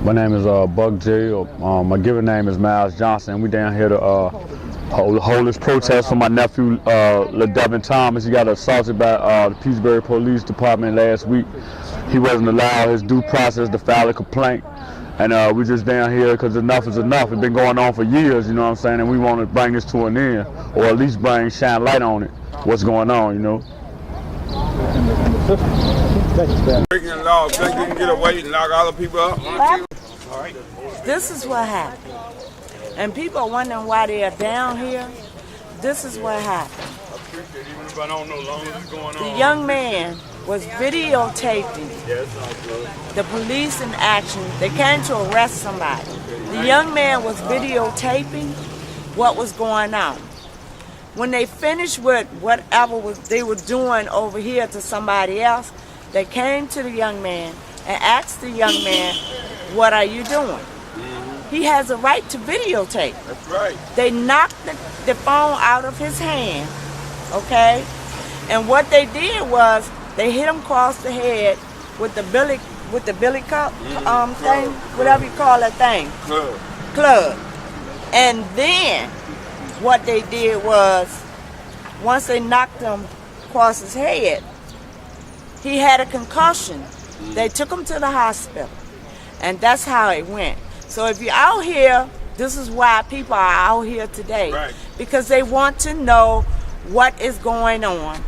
My name is Buck J. My given name is Miles Johnson. We down here to hold this protest for my nephew, LaDevin Thomas. He got assaulted by the Petersburg Police Department last week. He wasn't allowed his due process to file a complaint. And we just down here because enough is enough. It's been going on for years, you know what I'm saying? And we want to bring this to an end, or at least shine light on it, what's going on, you know? Breaking the law, think you can get away and lock all the people up? This is what happened. And people are wondering why they are down here. This is what happened. Even if I don't know long as it's going on. The young man was videotaping the police in action. They came to arrest somebody. The young man was videotaping what was going on. When they finished with whatever they were doing over here to somebody else, they came to the young man and asked the young man, "What are you doing?" He has a right to videotape. That's right. They knocked the phone out of his hand, okay? And what they did was they hit him across the head with the billy cup thing, whatever you call that thing. Club. And then what they did was, once they knocked him across his head, he had a concussion. They took him to the hospital, and that's how it went. So if you're out here, this is why people are out here today, right, because they want to know what is going on.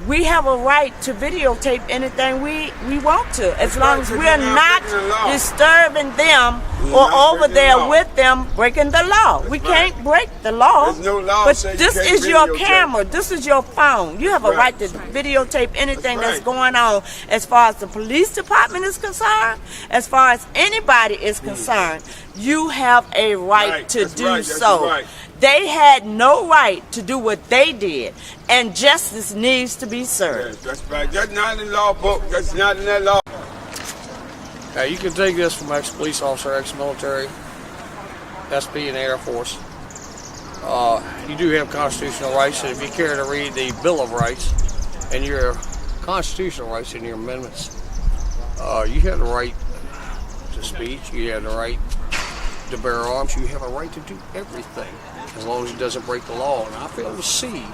We have a right to videotape anything we want to, as long as we're not disturbing them or over there with them breaking the law. We can't break the law. There's no law. But this is your camera. This is your phone. You have a right to videotape anything that's going on, as far as the police department is concerned, as far as anybody is concerned. You have a right to do so. They had no right to do what they did, and justice needs to be served. Yes, that's right. That's not in the law book. That's not in that law. Now, you can take this from ex-police officer, ex-military, SP, and Air Force. You do have constitutional rights, and if you care to read the Bill of Rights and your constitutional rights and your amendments, you have the right to speech, you have the right to bear arms, you have a right to do everything, as long as it doesn't break the law. And I fail to see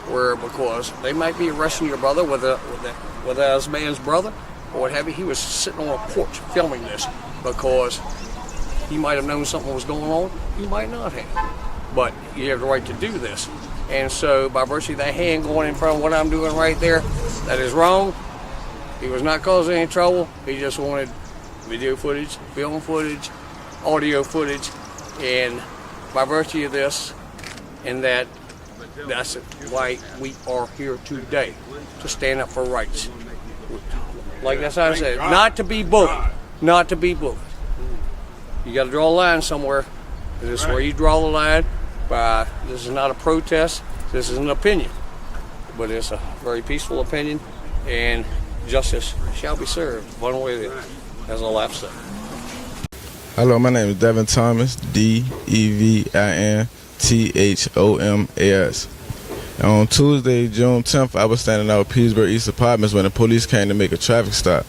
where, because they might be arresting your brother with this man's brother, or what have you. He was sitting on a porch filming this because he might have known something was going on. He might not have. But you have the right to do this. And so by virtue of that hand going in front of what I'm doing right there, that is wrong. He was not causing any trouble. He just wanted video footage, film footage, audio footage, and by virtue of this, and that's why we are here today, to stand up for rights. Like that's how I said, not to be bullied, not to be bullied. You got to draw a line somewhere. This is where you draw the line. This is not a protest. This is an opinion, but it's a very peaceful opinion, and justice shall be served one way or the other. That's all I have to say. Hello, my name is Devin Thomas, DEVINTHOMAS. On Tuesday, June 10th, I was standing out at Petersburg East Apartments when the police came to make a traffic stop.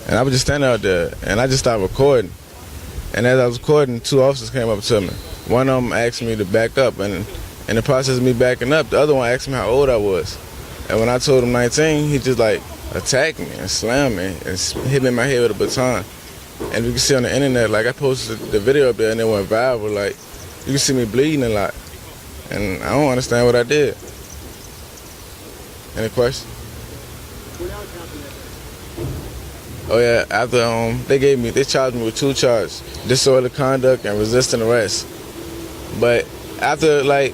And I was just standing out there, and I just started recording. And as I was recording, two officers came up to me. One of them asked me to back up, and in the process of me backing up, the other one asked me how old I was. And when I told him 19, he just like attacked me and slammed me and hit me in my head with a baton. And you can see on the internet, like I posted the video up there and it went viral, like you can see me bleeding a lot. And I don't understand what I did. Any questions? Oh yeah, after they charged me with 2 charges, disorderly conduct and resisting arrest. But after they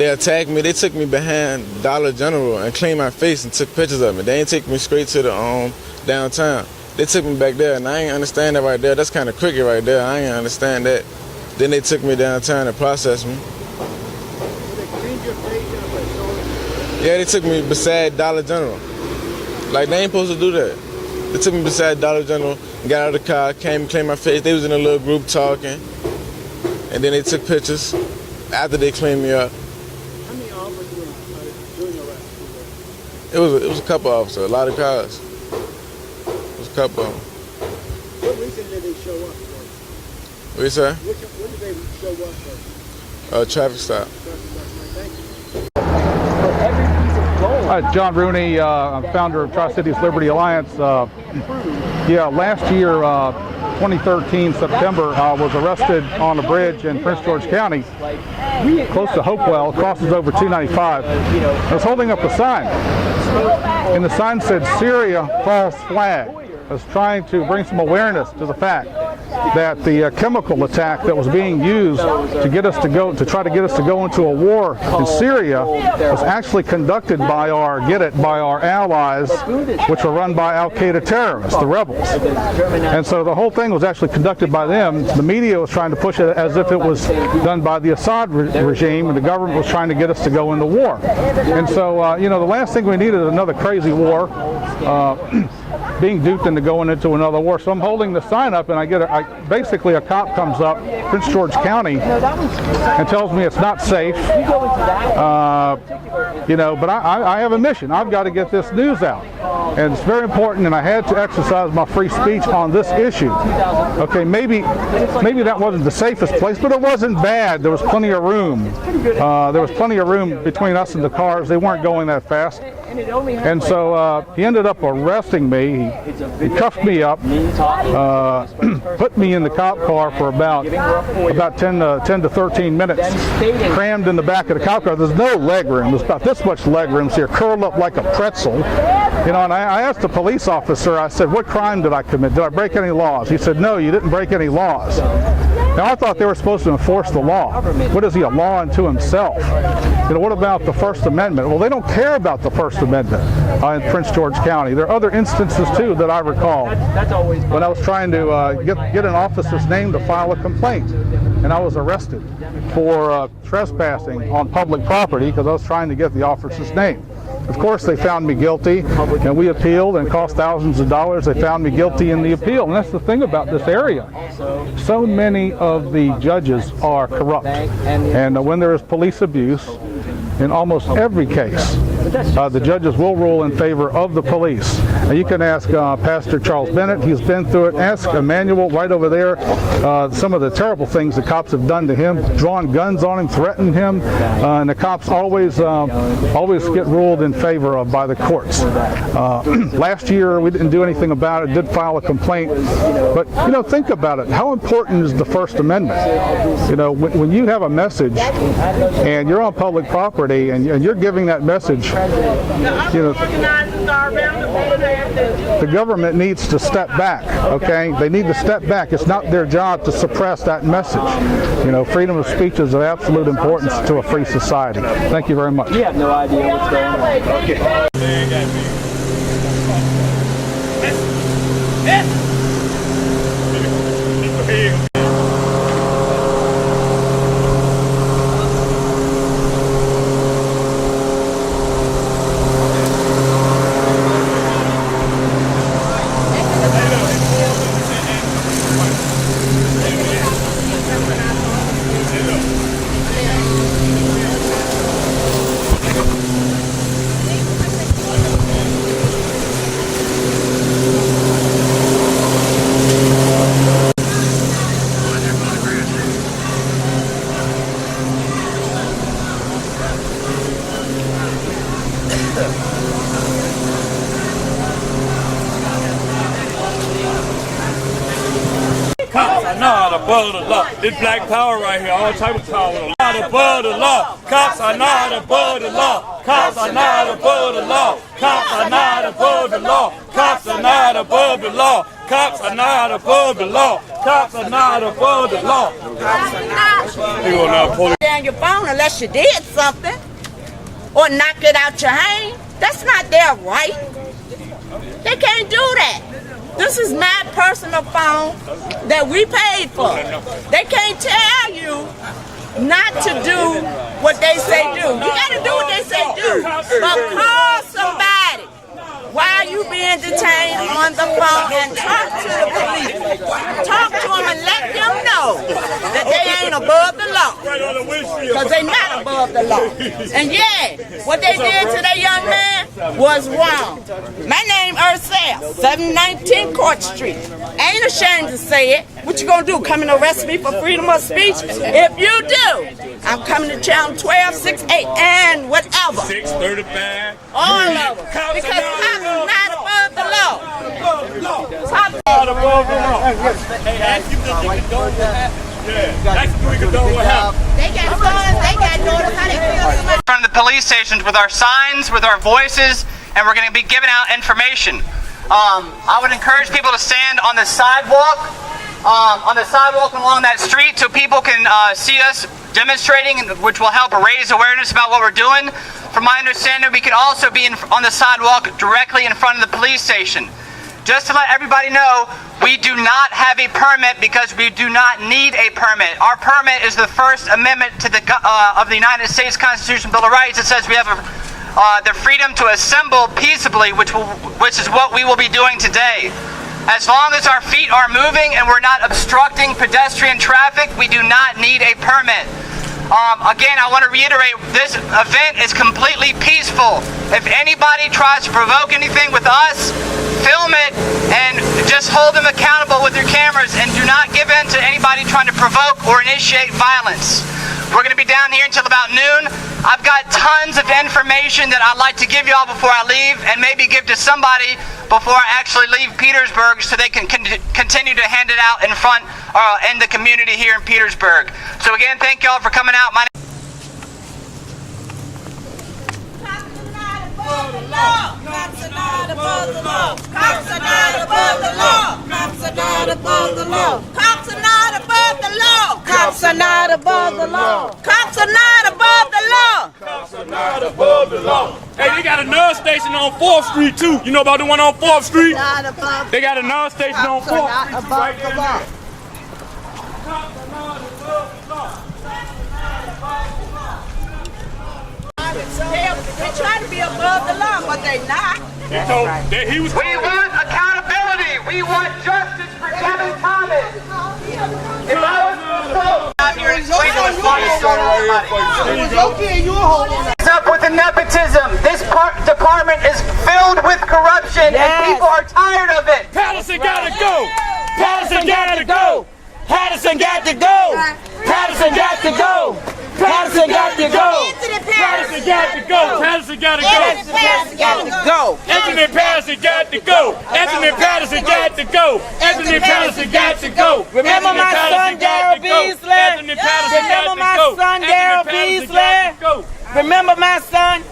attacked me, they took me behind Dollar General and cleaned my face and took pictures of me. They ain't take me straight to the downtown. They took me back there, and I ain't understand that right there. That's kind of crooked right there. I ain't understand that. Then they took me downtown and processed me. Yeah, they took me beside Dollar General. Like, they ain't supposed to do that. They took me beside Dollar General, got out of the car, came and cleaned my face. They was in a little group talking. And then they took pictures after they cleaned me up. How many officers were doing your arrest? It was a couple officers, a lot of cars. It was a couple of them. What reason did they show up? What you say? What did they show up for? Traffic stop. Hi, John Rooney, I'm founder of Tri-Cities Liberty Alliance. Last year, 2013, September, was arrested on a bridge in Prince George County, close to Hopewell, crosses over 295. I was holding up a sign, and the sign said, "Syria false flag." I was trying to bring some awareness to the fact that the chemical attack that was being used to get us to go, to try to get us to go into a war in Syria, was actually conducted by our allies, which were run by Al-Qaeda terrorists, the rebels. And so the whole thing was actually conducted by them. The media was trying to push it as if it was done by the Assad regime, and the government was trying to get us to go into war. And so, the last thing we need is another crazy war. Being duped into going into another war. So I'm holding the sign up, and I get basically a cop comes up, Prince George County, and tells me it's not safe. But I have a mission. I've got to get this news out, and it's very important. And I had to exercise my free speech on this issue. Okay, maybe that wasn't the safest place, but it wasn't bad. There was plenty of room. There was plenty of room between us and the cars. They weren't going that fast. And so he ended up arresting me. He cuffed me up, put me in the cop car for about 10 to 13 minutes, crammed in the back of the cop car. There's no leg room. There's about this much leg room here, curled up like a pretzel. And I asked the police officer, I said, "What crime did I commit? Did I break any laws?" He said, "No, you didn't break any laws." Now, I thought they were supposed to enforce the law. What is he, a law unto himself? What about the First Amendment? Well, they don't care about the First Amendment in Prince George County. There are other instances, too, that I recall when I was trying to get an officer's name to file a complaint. And I was arrested for trespassing on public property because I was trying to get the officer's name. Of course, they found me guilty, and we appealed, and it cost thousands of dollars. They found me guilty in the appeal, and that's the thing about this area. So many of the judges are corrupt, and when there is police abuse, in almost every case, the judges will rule in favor of the police. Now, you can ask Pastor Charles Bennett. He's been through it. Ask Emmanuel right over there some of the terrible things the cops have done to him, drawn guns on him, threatened him, and the cops always get ruled in favor of by the courts. Last year, we didn't do anything about it, did file a complaint, but think about it. How important is the First Amendment? When you have a message and you're on public property and you're giving that message, the government needs to step back, okay? They need to step back. It's not their job to suppress that message. Freedom of speech is of absolute importance to a free society. Thank you very much. You have no idea what's going on. Okay. Cops are not above the law. This black power right here, all type of power. Not above the law. Cops are not above the law. Cops are not above the law. Cops are not above the law. Cops are not above the law. Cops are not above the law. Cops are not above the law. You will not pull down your phone unless you did something or knocked it out your hand. That's not their right. They can't do that. This is my personal phone that we paid for. They can't tell you not to do what they say do. You got to do what they say do. But call somebody while you being detained on the phone and talk to the police. Talk to them and let them know know that they ain't above the law. Because they not above the law. And yeah, what they did to that young man was wrong. My name Ursel, 719 Court Street. I ain't ashamed to say it. What you gonna do, come and arrest me for freedom of speech? If you do, I'm coming to channel 12, 6, 8, and whatever. 635. All of them. Because cops are not above the law. Cops Not above the law. Hey, ask him if he condone what happened. Yeah, ask him if he condone what happened. They got sons, they got daughters, how they feel about In front of the police stations with our signs, with our voices, and we're going to be giving out information. I would encourage people to stand on the sidewalk along that street so people can see us demonstrating, which will help raise awareness about what we're doing. From my understanding, we could also be on the sidewalk directly in front of the police station. Just to let everybody know, we do not have a permit because we do not need a permit. Our permit is the First Amendment to of the United States Constitution Bill of Rights. It says we have the freedom to assemble peaceably, which is what we will be doing today. As long as our feet are moving and we're not obstructing pedestrian traffic, we do not need a permit. Again, I want to reiterate, this event is completely peaceful. If anybody tries to provoke anything with us, film it and just hold them accountable with your cameras, and do not give in to anybody trying to provoke or initiate violence. We're going to be down here until about noon. I've got tons of information that I'd like to give y'all before I leave, and maybe give to somebody before I actually leave Petersburg so they can continue to hand it out in front in the community here in Petersburg. So again, thank y'all for coming out. My Cops are not above the law. Cops are not above the law. Cops are not above the law. Cops are not above the law. Cops are not above the law. Cops are not above the law. Cops are not above the law. Hey, they got a nurse station on 4th Street too. You know about the one on 4th Street? They got a nurse station on 4th Street. Right there. Cops are not above the law. They try to be above the law, but they not. We want accountability. We want justice for Kevin Thomas. If I was out here and explain to what's up with the nepotism. This department is filled with corruption, and people are tired of it. Patterson gotta go. Patterson gotta go. Patterson got to go. Patterson got to go. Patterson got to go. Patterson got to go. Patterson got to go. Patterson got to go. Anthony Patterson got to go. Anthony Patterson got to go. Anthony Patterson got to go. Remember my son Daryl Beasley? Anthony Patterson got to go. Remember my son Daryl Beasley? Remember my son?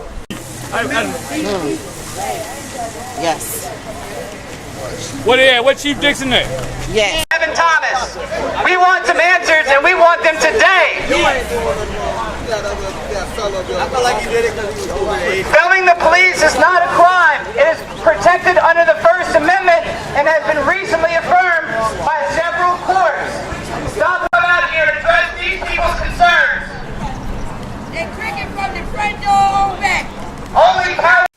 Yes. What is? What Chief Dixon at? Yes. Kevin Thomas. We want some answers, and we want them today. Filming the police is not a crime. It is protected under the First Amendment and has been recently affirmed by several courts. Stop them out of here and address these people's concerns. They're cricket from the front door back. Only power.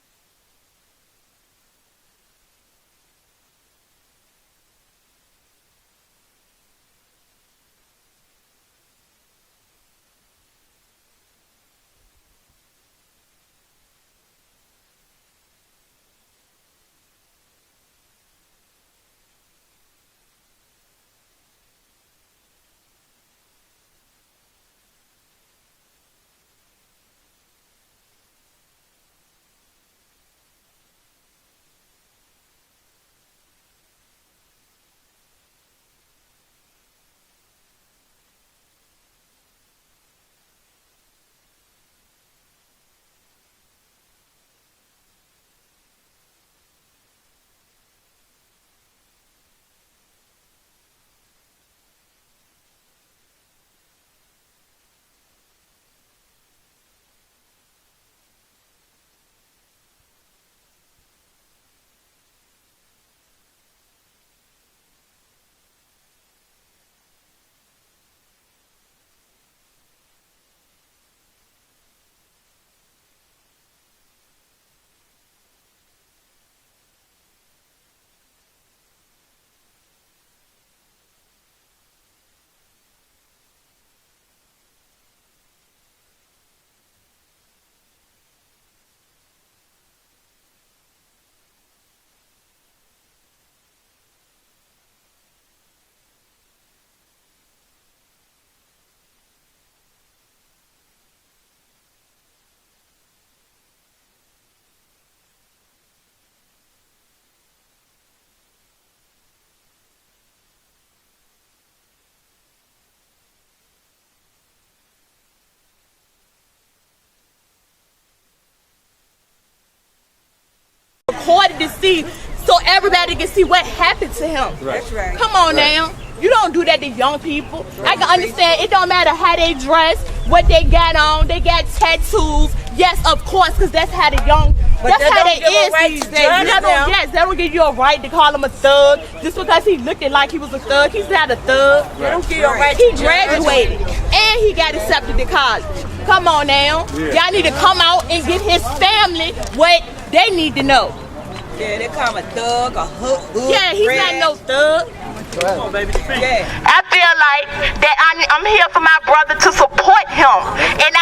see, so everybody can see what happened to him. That's right. Come on now. You don't do that to young people. I can understand it don't matter how they dress, what they got on, they got tattoos. Yes, of course, because that's how the young, that's how they is these days. Yes, they don't give you a right to call him a thug just because he looked like he was a thug. He's not a thug. They don't give you a right. He graduated and he got accepted to college. Come on now. Y'all need to come out and give his family what they need to know. Yeah, they call him a thug, a hood. Yeah, he's not no thug. Come on, baby. Yeah. I feel like that I'm here for my brother to support him, and